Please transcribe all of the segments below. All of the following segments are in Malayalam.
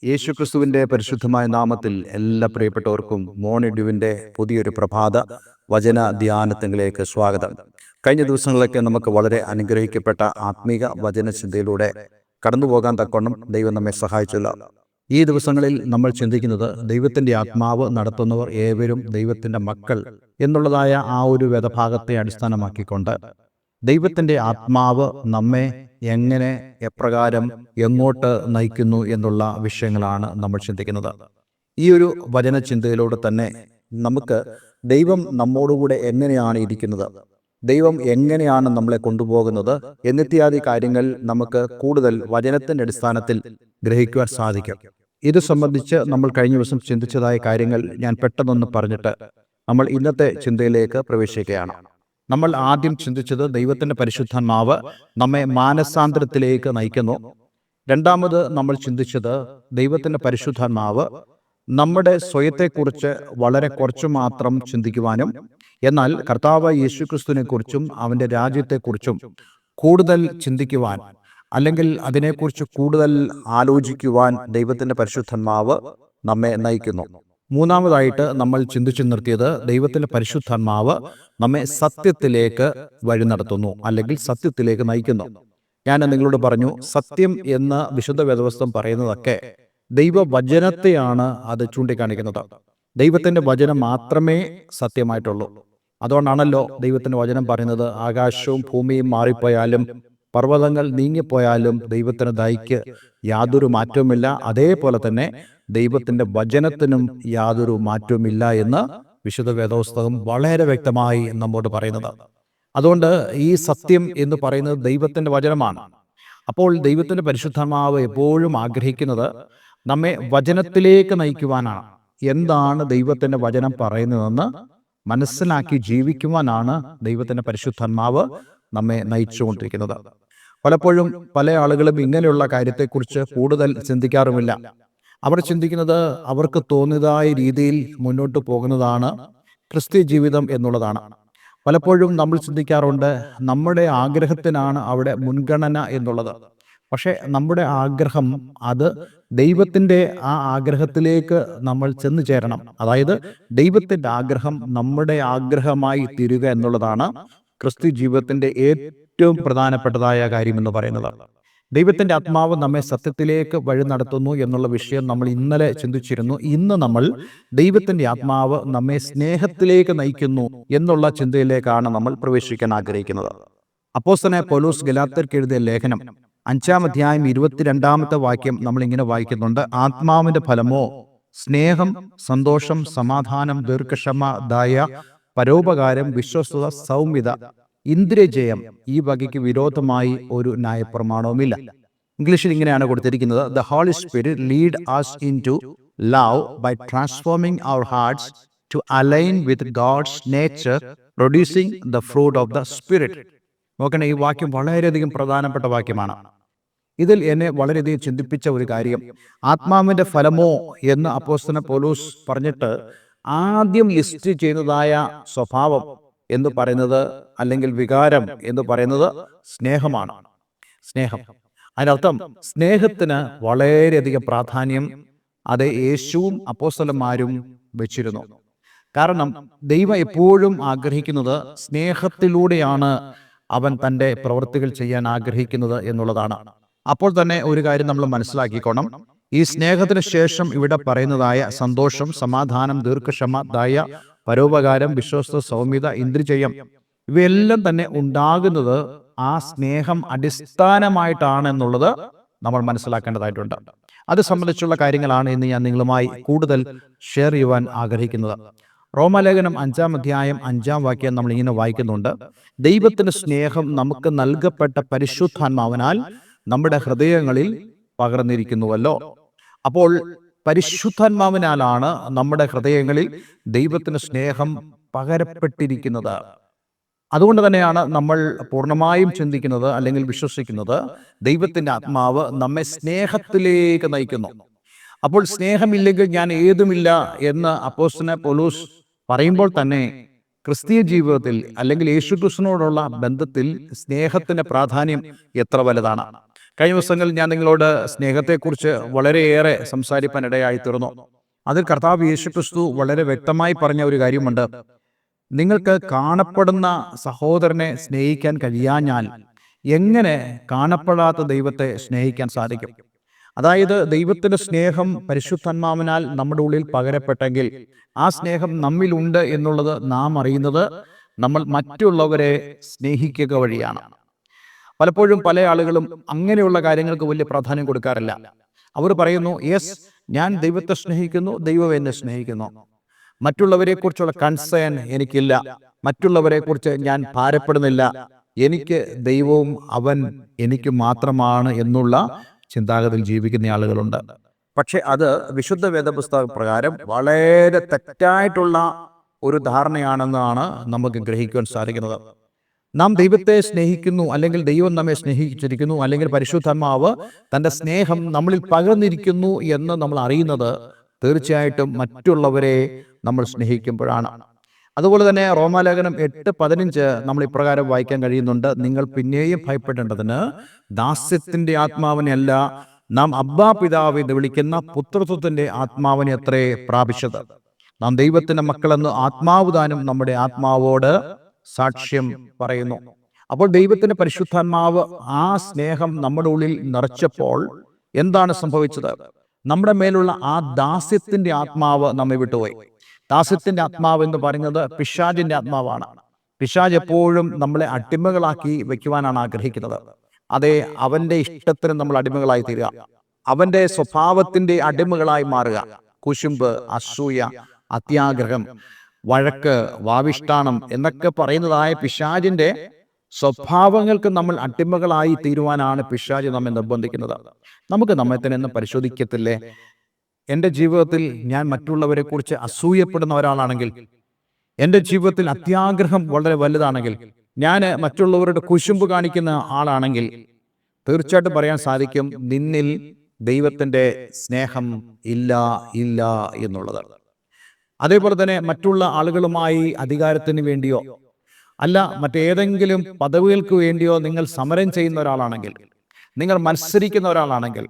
യേശുക്രിസ്തുവിന്റെ പരിശുദ്ധമായ നാമത്തിൽ എല്ലാ പ്രിയപ്പെട്ടവർക്കും മോണിഡ്യുവിന്റെ പുതിയൊരു പ്രഭാത വചന ധ്യാനത്തിലേക്ക് സ്വാഗതം. കഴിഞ്ഞ ദിവസങ്ങളിലൊക്കെ നമുക്ക് വളരെ അനുഗ്രഹിക്കപ്പെട്ട ആത്മീക വചനചിന്തയിലൂടെ കടന്നുപോകാൻ തക്കവണ്ണം ദൈവം നമ്മെ സഹായിച്ചല്ലോ. ഈ ദിവസങ്ങളിൽ നമ്മൾ ചിന്തിക്കുന്നത് ദൈവത്തിന്റെ ആത്മാവ് നടത്തുന്നവർ ഏവരും ദൈവത്തിന്റെ മക്കൾ എന്നുള്ളതായ ആ ഒരു വേദഭാഗത്തെ അടിസ്ഥാനമാക്കിക്കൊണ്ട് ദൈവത്തിന്റെ ആത്മാവ് നമ്മെ എങ്ങനെ, എപ്രകാരം, എങ്ങോട്ട് നയിക്കുന്നു എന്നുള്ള വിഷയങ്ങളാണ് നമ്മൾ ചിന്തിക്കുന്നത്. ഈ ഒരു വചനചിന്തയിലൂടെ തന്നെ നമുക്ക് ദൈവം നമ്മോടുകൂടെ എങ്ങനെയാണ് ഇരിക്കുന്നത്, ദൈവം എങ്ങനെയാണ് നമ്മളെ കൊണ്ടുപോകുന്നത് എന്നിത്യാദി കാര്യങ്ങൾ നമുക്ക് കൂടുതൽ വചനത്തിന്റെ അടിസ്ഥാനത്തിൽ ഗ്രഹിക്കുവാൻ സാധിക്കും. ഇത് സംബന്ധിച്ച് നമ്മൾ കഴിഞ്ഞ ദിവസം ചിന്തിച്ചതായ കാര്യങ്ങൾ ഞാൻ പെട്ടെന്നൊന്ന് പറഞ്ഞിട്ട് നമ്മൾ ഇന്നത്തെ ചിന്തയിലേക്ക് പ്രവേശിക്കുകയാണ്. നമ്മൾ ആദ്യം ചിന്തിച്ചത് ദൈവത്തിന്റെ പരിശുദ്ധാത്മാവ് നമ്മെ മാനസാന്തരത്തിലേക്ക് നയിക്കുന്നു. രണ്ടാമത് നമ്മൾ ചിന്തിച്ചത് ദൈവത്തിന്റെ പരിശുദ്ധാത്മാവ് നമ്മുടെ സ്വയത്തെക്കുറിച്ച് വളരെ കുറച്ചു മാത്രം ചിന്തിക്കുവാനും എന്നാൽ കർത്താവ് യേശുക്രിസ്തുവിനെ കുറിച്ചും അവന്റെ രാജ്യത്തെക്കുറിച്ചും കൂടുതൽ ചിന്തിക്കുവാൻ അല്ലെങ്കിൽ അതിനെക്കുറിച്ച് കൂടുതൽ ആലോചിക്കുവാൻ ദൈവത്തിന്റെ പരിശുദ്ധാത്മാവ് നമ്മെ നയിക്കുന്നു. മൂന്നാമതായിട്ട് നമ്മൾ ചിന്തിച്ചു നിർത്തിയത് ദൈവത്തിന്റെ പരിശുദ്ധാത്മാവ് നമ്മെ സത്യത്തിലേക്ക് വഴി നടത്തുന്നു അല്ലെങ്കിൽ സത്യത്തിലേക്ക് നയിക്കുന്നു. ഞാൻ നിങ്ങളോട് പറഞ്ഞു, സത്യം എന്ന വിശുദ്ധ വേദപുസ്തകം പറയുന്നതൊക്കെ ദൈവവചനത്തെയാണ് അത് ചൂണ്ടിക്കാണിക്കുന്നത്. ദൈവത്തിന്റെ വചനം മാത്രമേ സത്യമായിട്ടുള്ളൂ. അതുകൊണ്ടാണല്ലോ ദൈവത്തിന്റെ വചനം പറയുന്നത്, ആകാശവും ഭൂമിയും മാറിപ്പോയാലും പർവ്വതങ്ങൾ നീങ്ങിപ്പോയാലും ദൈവത്തിന് ദയയ്ക്ക് യാതൊരു മാറ്റവുമില്ല, അതേപോലെ തന്നെ ദൈവത്തിന്റെ വചനത്തിനും യാതൊരു മാറ്റവുമില്ല എന്ന് വിശുദ്ധ വേദപുസ്തകം വളരെ വ്യക്തമായി നമ്മോട് പറയുന്നത്. അതുകൊണ്ട് ഈ സത്യം എന്ന് പറയുന്നത് ദൈവത്തിന്റെ വചനമാണ്. അപ്പോൾ ദൈവത്തിന്റെ പരിശുദ്ധാത്മാവ് എപ്പോഴും ആഗ്രഹിക്കുന്നത് നമ്മെ വചനത്തിലേക്ക് നയിക്കുവാനാണ്. എന്താണ് ദൈവത്തിന്റെ വചനം പറയുന്നതെന്ന് മനസ്സിലാക്കി ജീവിക്കുവാനാണ് ദൈവത്തിന്റെ പരിശുദ്ധാത്മാവ് നമ്മെ നയിച്ചുകൊണ്ടിരിക്കുന്നത്. പലപ്പോഴും പല ആളുകളും ഇങ്ങനെയുള്ള കാര്യത്തെക്കുറിച്ച് കൂടുതൽ ചിന്തിക്കാറുമില്ല. അവർ ചിന്തിക്കുന്നത് അവർക്ക് തോന്നിയതായ രീതിയിൽ മുന്നോട്ട് പോകുന്നതാണ് ക്രിസ്ത്യ ജീവിതം എന്നുള്ളതാണ്. പലപ്പോഴും നമ്മൾ ചിന്തിക്കാറുണ്ട് നമ്മുടെ ആഗ്രഹത്തിനാണ് അവിടെ മുൻഗണന എന്നുള്ളത്. പക്ഷെ നമ്മുടെ ആഗ്രഹം അത് ദൈവത്തിന്റെ ആ ആഗ്രഹത്തിലേക്ക് നമ്മൾ ചെന്നു ചേരണം. അതായത് ദൈവത്തിന്റെ ആഗ്രഹം നമ്മുടെ ആഗ്രഹമായി തീരുക എന്നുള്ളതാണ് ക്രിസ്ത്യ ജീവിതത്തിന്റെ ഏറ്റവും പ്രധാനപ്പെട്ടതായ കാര്യം എന്ന് പറയുന്നത്. ദൈവത്തിന്റെ ആത്മാവ് നമ്മെ സത്യത്തിലേക്ക് വഴി നടത്തുന്നു എന്നുള്ള വിഷയം നമ്മൾ ഇന്നലെ ചിന്തിച്ചിരുന്നു. ഇന്ന് നമ്മൾ ദൈവത്തിന്റെ ആത്മാവ് നമ്മെ സ്നേഹത്തിലേക്ക് നയിക്കുന്നു എന്നുള്ള ചിന്തയിലേക്കാണ് നമ്മൾ പ്രവേശിക്കാൻ ആഗ്രഹിക്കുന്നത്. അപ്പോസ്തലനായ പൗലോസ് ഗലാത്യർക്ക് എഴുതിയ ലേഖനം 5-ാം അധ്യായം 22-ാമത്തെ വാക്യം നമ്മൾ ഇങ്ങനെ വായിക്കുന്നുണ്ട്. ആത്മാവിന്റെ ഫലമോ സ്നേഹം, സന്തോഷം, സമാധാനം, ദീർഘക്ഷമ, ദയ, പരോപകാരം, വിശ്വസ്തത, സൗമ്യത, ഇന്ദ്രിയജയം, ഈ വകയ്ക്ക് വിരോധമായി ഒരു ന്യായപ്രമാണവുമില്ല. ഇംഗ്ലീഷിൽ ഇങ്ങനെയാണ് കൊടുത്തിരിക്കുന്നത്: The Holy Spirit lead us into love by transforming our hearts to align with God's nature, producing the fruit of the Spirit. നോക്കണേ, ഈ വാക്യം വളരെയധികം പ്രധാനപ്പെട്ട വാക്യമാണ്. ഇതിൽ എന്നെ വളരെയധികം ചിന്തിപ്പിച്ച ഒരു കാര്യം, ആത്മാവിന്റെ ഫലമോ എന്ന് അപ്പോസ്തലൻ പൗലോസ് പറഞ്ഞിട്ട് ആദ്യം ലിസ്റ്റ് ചെയ്യുന്നതായ സ്വഭാവം എന്ന് പറയുന്നത് അല്ലെങ്കിൽ വികാരം എന്ന് പറയുന്നത് സ്നേഹമാണ്. സ്നേഹം, അതിനർത്ഥം സ്നേഹത്തിന് വളരെയധികം പ്രാധാന്യം അത് യേശുവും അപ്പോസ്തലന്മാരും വെച്ചിരുന്നു. കാരണം ദൈവം എപ്പോഴും ആഗ്രഹിക്കുന്നത് സ്നേഹത്തിലൂടെയാണ് അവൻ തൻ്റെ പ്രവൃത്തികൾ ചെയ്യാൻ ആഗ്രഹിക്കുന്നത് എന്നുള്ളതാണ്. അപ്പോൾ തന്നെ ഒരു കാര്യം നമ്മൾ മനസ്സിലാക്കിക്കോണം, ഈ സ്നേഹത്തിന് ശേഷം ഇവിടെ പറയുന്നതായ സന്തോഷം, സമാധാനം, ദീർഘക്ഷമ, ദയ, പരോപകാരം, വിശ്വസ്തത, സൗമ്യത, ഇന്ദ്രിയജയം, ഇവയെല്ലാം തന്നെ ഉണ്ടാകുന്നത് ആ സ്നേഹം അടിസ്ഥാനമായിട്ടാണ് എന്നുള്ളത് നമ്മൾ മനസ്സിലാക്കേണ്ടതായിട്ടുണ്ട്. അത് സംബന്ധിച്ചുള്ള കാര്യങ്ങളാണ് ഇന്ന് ഞാൻ നിങ്ങളുമായി കൂടുതൽ ഷെയർ ചെയ്യുവാൻ ആഗ്രഹിക്കുന്നത്. റോമാലേഖനം 5-ാം അധ്യായം 5-ാം വാക്യം നമ്മൾ ഇങ്ങനെ വായിക്കുന്നുണ്ട്: ദൈവത്തിന്റെ സ്നേഹം നമുക്ക് നൽകപ്പെട്ട പരിശുദ്ധാത്മാവിനാൽ നമ്മുടെ ഹൃദയങ്ങളിൽ പകർന്നിരിക്കുന്നുവല്ലോ. അപ്പോൾ പരിശുദ്ധാത്മാവിനാലാണ് നമ്മുടെ ഹൃദയങ്ങളിൽ ദൈവത്തിന്റെ സ്നേഹം പകരപ്പെട്ടിരിക്കുന്നത്. അതുകൊണ്ട് തന്നെയാണ് നമ്മൾ പൂർണ്ണമായും ചിന്തിക്കുന്നത് അല്ലെങ്കിൽ വിശ്വസിക്കുന്നത് ദൈവത്തിന്റെ ആത്മാവ് നമ്മെ സ്നേഹത്തിലേക്ക് നയിക്കുന്നു. അപ്പോൾ സ്നേഹമില്ലെങ്കിൽ ഞാൻ ഏതുമില്ല എന്ന് അപ്പോസ്തലൻ പൗലോസ് പറയുമ്പോൾ തന്നെ ക്രിസ്തീയ ജീവിതത്തിൽ അല്ലെങ്കിൽ യേശുക്രിസ്തുവിനോടുള്ള ബന്ധത്തിൽ സ്നേഹത്തിന്റെ പ്രാധാന്യം എത്ര വലുതാണ്. കഴിഞ്ഞ ദിവസങ്ങളിൽ ഞാൻ നിങ്ങളോട് സ്നേഹത്തെക്കുറിച്ച് വളരെയേറെ സംസാരിപ്പാൻ ഇടയായി തീർന്നു. അതിൽ കർത്താവ് യേശുക്രിസ്തു വളരെ വ്യക്തമായി പറഞ്ഞ ഒരു കാര്യമുണ്ട്. നിങ്ങൾക്ക് കാണപ്പെടുന്ന സഹോദരനെ സ്നേഹിക്കാൻ കഴിയാഞ്ഞാൽ എങ്ങനെ കാണപ്പെടാത്ത ദൈവത്തെ സ്നേഹിക്കാൻ സാധിക്കും? അതായത് ദൈവത്തിന്റെ സ്നേഹം പരിശുദ്ധാത്മാവിനാൽ നമ്മുടെ ഉള്ളിൽ പകരപ്പെട്ടെങ്കിൽ ആ സ്നേഹം നമ്മിലുണ്ട് എന്നുള്ളത് നാം അറിയുന്നത് നമ്മൾ മറ്റുള്ളവരെ സ്നേഹിക്കുക വഴിയാണ്. പലപ്പോഴും പല ആളുകളും അങ്ങനെയുള്ള കാര്യങ്ങൾക്ക് വലിയ പ്രാധാന്യം കൊടുക്കാറില്ല. അവർ പറയുന്നു, യെസ്, ഞാൻ ദൈവത്തെ സ്നേഹിക്കുന്നു, ദൈവം എന്നെ സ്നേഹിക്കുന്നു, മറ്റുള്ളവരെ കുറിച്ചുള്ള കൺസേൺ എനിക്കില്ല, മറ്റുള്ളവരെ കുറിച്ച് ഞാൻ ഭാരപ്പെടുന്നില്ല, എനിക്ക് ദൈവവും അവൻ എനിക്ക് മാത്രമാണ് എന്നുള്ള ചിന്താഗതിയിൽ ജീവിക്കുന്ന ആളുകളുണ്ട്. പക്ഷെ അത് വിശുദ്ധ വേദപുസ്തക പ്രകാരം വളരെ തെറ്റായിട്ടുള്ള ഒരു ധാരണയാണെന്നാണ് നമുക്ക് ഗ്രഹിക്കുവാൻ സാധിക്കുന്നത്. നാം ദൈവത്തെ സ്നേഹിക്കുന്നു, അല്ലെങ്കിൽ ദൈവം നമ്മെ സ്നേഹിച്ചിരിക്കുന്നു, അല്ലെങ്കിൽ പരിശുദ്ധാത്മാവ് തൻ്റെ സ്നേഹം നമ്മളിൽ പകർന്നിരിക്കുന്നു എന്ന് നമ്മൾ അറിയുന്നത് തീർച്ചയായിട്ടും മറ്റുള്ളവരെ നമ്മൾ സ്നേഹിക്കുമ്പോഴാണ്. അതുപോലെ തന്നെ റോമാലേഖനം 8:15 നമ്മൾ ഇപ്രകാരം വായിക്കാൻ കഴിയുന്നുണ്ട്: നിങ്ങൾ പിന്നെയും ഭയപ്പെടേണ്ടതിന് ദാസ്യത്തിന്റെ ആത്മാവിനെ അല്ല, നാം അബ്ബാ പിതാവ് എന്ന് വിളിക്കുന്ന പുത്രത്വത്തിന്റെ ആത്മാവിനെ അത്രേ പ്രാപിച്ചത്. നാം ദൈവത്തിന്റെ മക്കളെന്ന് ആത്മാവ് താനും നമ്മുടെ ആത്മാവോട് സാക്ഷ്യം പറയുന്നു. അപ്പോൾ ദൈവത്തിന്റെ പരിശുദ്ധാത്മാവ് ആ സ്നേഹം നമ്മുടെ ഉള്ളിൽ നിറച്ചപ്പോൾ എന്താണ് സംഭവിച്ചത്? നമ്മുടെ മേലുള്ള ആ ദാസ്യത്തിന്റെ ആത്മാവ് നമ്മെ വിട്ടുപോയി. ദാസ്യത്തിന്റെ ആത്മാവ് എന്ന് പറയുന്നത് പിശാചിന്റെ ആത്മാവാണ്. പിശാച് എപ്പോഴും നമ്മളെ അടിമകളാക്കി വെക്കുവാനാണ് ആഗ്രഹിക്കുന്നത്. അതെ, അവന്റെ ഇഷ്ടത്തിന് നമ്മൾ അടിമകളായി തീരുക, അവന്റെ സ്വഭാവത്തിന്റെ അടിമകളായി മാറുക. കുശുമ്പ്, അസൂയ, അത്യാഗ്രഹം, വഴക്ക്, വാവിഷ്ഠാനം എന്നൊക്കെ പറയുന്നതായ പിശാചിന്റെ സ്വഭാവങ്ങൾക്ക് നമ്മൾ അടിമകളായി തീരുവാനാണ് പിശാച് നമ്മെ നിർബന്ധിക്കുന്നത്. നമുക്ക് നമ്മെ തന്നെ പരിശോധിക്കത്തില്ലേ? എൻ്റെ ജീവിതത്തിൽ ഞാൻ മറ്റുള്ളവരെ കുറിച്ച് അസൂയപ്പെടുന്ന ഒരാളാണെങ്കിൽ, എൻ്റെ ജീവിതത്തിൽ അത്യാഗ്രഹം വളരെ വലുതാണെങ്കിൽ, ഞാൻ മറ്റുള്ളവരുടെ കുശുമ്പ് കാണിക്കുന്ന ആളാണെങ്കിൽ, തീർച്ചയായിട്ടും പറയാൻ സാധിക്കും നിന്നിൽ ദൈവത്തിൻ്റെ സ്നേഹം ഇല്ല എന്നുള്ളത്. അതേപോലെ തന്നെ മറ്റുള്ള ആളുകളുമായി അധികാരത്തിന് വേണ്ടിയോ അല്ല മറ്റേതെങ്കിലും പദവികൾക്ക് വേണ്ടിയോ നിങ്ങൾ സമരം ചെയ്യുന്ന ഒരാളാണെങ്കിൽ, നിങ്ങൾ മത്സരിക്കുന്ന ഒരാളാണെങ്കിൽ,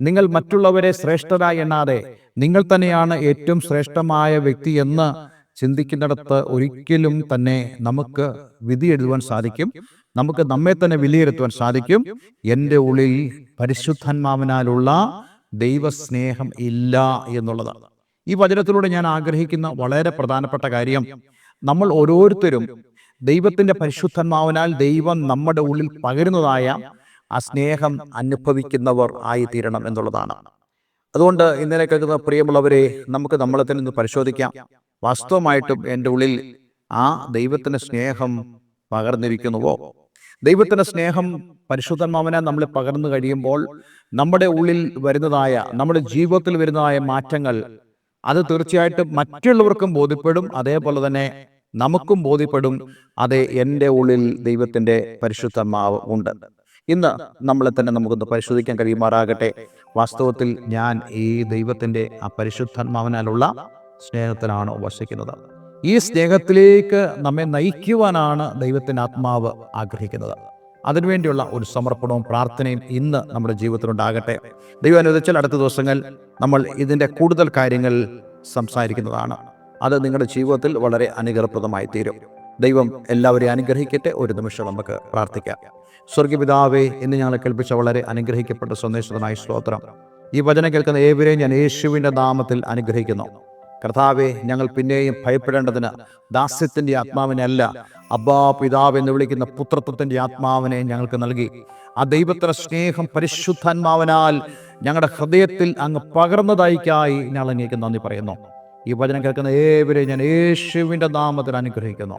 നിങ്ങൾ മറ്റുള്ളവരെ ശ്രേഷ്ഠരായി എണ്ണാതെ നിങ്ങൾ തന്നെയാണ് ഏറ്റവും ശ്രേഷ്ഠമായ വ്യക്തി എന്ന് ചിന്തിക്കുന്നിടത്ത് ഒരിക്കലും തന്നെ നമുക്ക് വിധി എഴുതുവാൻ സാധിക്കും, നമുക്ക് നമ്മെ തന്നെ വിലയിരുത്തുവാൻ സാധിക്കും. എൻ്റെ ഉള്ളിൽ പരിശുദ്ധാത്മാവിനാലുള്ള ദൈവസ്നേഹം ഇല്ല എന്നുള്ളതാണ്. ഈ വചനത്തിലൂടെ ഞാൻ ആഗ്രഹിക്കുന്ന വളരെ പ്രധാനപ്പെട്ട കാര്യം, നമ്മൾ ഓരോരുത്തരും ദൈവത്തിന്റെ പരിശുദ്ധാത്മാവിനാൽ ദൈവം നമ്മുടെ ഉള്ളിൽ പകരുന്നതായ ആ സ്നേഹം അനുഭവിക്കുന്നവർ ആയിത്തീരണം എന്നുള്ളതാണ്. അതുകൊണ്ട് ഇന്നലെ കേൾക്കുന്ന പ്രിയമുള്ളവരെ, നമുക്ക് നമ്മളെ തന്നെ ഒന്ന് പരിശോധിക്കാം. വാസ്തവമായിട്ടും എൻ്റെ ഉള്ളിൽ ആ ദൈവത്തിന്റെ സ്നേഹം പകർന്നിരിക്കുന്നുവോ? ദൈവത്തിന്റെ സ്നേഹം പരിശുദ്ധാത്മാവിനാൽ നമ്മൾ പകർന്നു കഴിയുമ്പോൾ നമ്മുടെ ഉള്ളിൽ വരുന്നതായ, നമ്മുടെ ജീവിതത്തിൽ വരുന്നതായ മാറ്റങ്ങൾ അത് തീർച്ചയായിട്ടും മറ്റുള്ളവർക്കും ബോധ്യപ്പെടും. അതേപോലെ തന്നെ നമുക്കും ബോധ്യപ്പെടും, അതെ, എൻ്റെ ഉള്ളിൽ ദൈവത്തിന്റെ പരിശുദ്ധാത്മാവ് ഉണ്ട്. ഇന്ന് നമ്മളെ തന്നെ നമുക്കൊന്ന് പരിശോധിക്കാൻ കഴിയുമാറാകട്ടെ. വാസ്തവത്തിൽ ഞാൻ ഈ ദൈവത്തിന്റെ ആ പരിശുദ്ധാത്മാവിനാലുള്ള സ്നേഹത്തിലാണ് വസിക്കുന്നത്. ഈ സ്നേഹത്തിലേക്ക് നമ്മെ നയിക്കുവാനാണ് ദൈവത്തിന്റെ ആത്മാവ് ആഗ്രഹിക്കുന്നത്. അതിനുവേണ്ടിയുള്ള ഒരു സമർപ്പണവും പ്രാർത്ഥനയും ഇന്ന് നമ്മുടെ ജീവിതത്തിലുണ്ടാകട്ടെ. ദൈവം അനുവദിച്ചാൽ അടുത്ത ദിവസങ്ങൾ നമ്മൾ ഇതിൻ്റെ കൂടുതൽ കാര്യങ്ങൾ സംസാരിക്കുന്നതാണ്. അത് നിങ്ങളുടെ ജീവിതത്തിൽ വളരെ അനുഗ്രഹപ്രദമായി തീരും. ദൈവം എല്ലാവരെയും അനുഗ്രഹിക്കട്ടെ. ഒരു നിമിഷം നമുക്ക് പ്രാർത്ഥിക്കാം. സ്വർഗപിതാവേ, ഇന്ന് ഞങ്ങളെ കേൾപ്പിച്ച വളരെ അനുഗ്രഹിക്കപ്പെട്ട സന്ദേശത്തിനായി സ്തോത്രം. ഈ വചനം കേൾക്കുന്ന ഏവരെയും ഞാൻ യേശുവിൻ്റെ നാമത്തിൽ അനുഗ്രഹിക്കുന്നു. കർത്താവെ, ഞങ്ങൾ പിന്നെയും ഭയപ്പെടേണ്ടതിന് ദാസ്യത്തിൻ്റെ ആത്മാവിനെ അല്ല, അബ്ബാ പിതാവ് എന്ന് വിളിക്കുന്ന പുത്രത്വത്തിൻ്റെ ആത്മാവിനെ ഞങ്ങൾക്ക് നൽകി. ആ ദൈവത്തിന്റെ സ്നേഹം പരിശുദ്ധാത്മാവിനാൽ ഞങ്ങളുടെ ഹൃദയത്തിൽ അങ്ങ് പകർന്നതായിക്കായി ഞങ്ങൾ അങ്ങേക്ക് നന്ദി പറയുന്നു. ഈ വചനം കേൾക്കുന്ന ഏവരെയും ഞാൻ യേശുവിൻ്റെ നാമത്തിൽ അനുഗ്രഹിക്കുന്നു.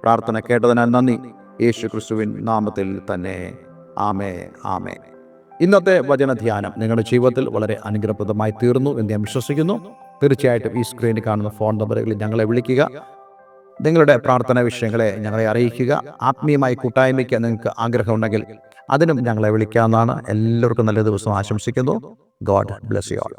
പ്രാർത്ഥന കേട്ടതിനാൽ നന്ദി. യേശു ക്രിസ്തുവിൻ നാമത്തിൽ തന്നെ. ആമേ ആമേ. ഇന്നത്തെ വചനധ്യാനം നിങ്ങളുടെ ജീവിതത്തിൽ വളരെ അനുഗ്രഹപ്രദമായി തീർന്നു എന്ന് ഞാൻ വിശ്വസിക്കുന്നു. തീർച്ചയായിട്ടും ഈ സ്ക്രീനിൽ കാണുന്ന ഫോൺ നമ്പറുകളിൽ ഞങ്ങളെ വിളിക്കുക. നിങ്ങളുടെ പ്രാർത്ഥനാ വിഷയങ്ങളെ ഞങ്ങളെ അറിയിക്കുക. ആത്മീയമായി കൂട്ടായ്മയ്ക്ക് നിങ്ങൾക്ക് ആഗ്രഹമുണ്ടെങ്കിൽ അതിനും ഞങ്ങളെ വിളിക്കാവുന്നതാണ്. എല്ലാവർക്കും നല്ല ദിവസം ആശംസിക്കുന്നു. God bless you all.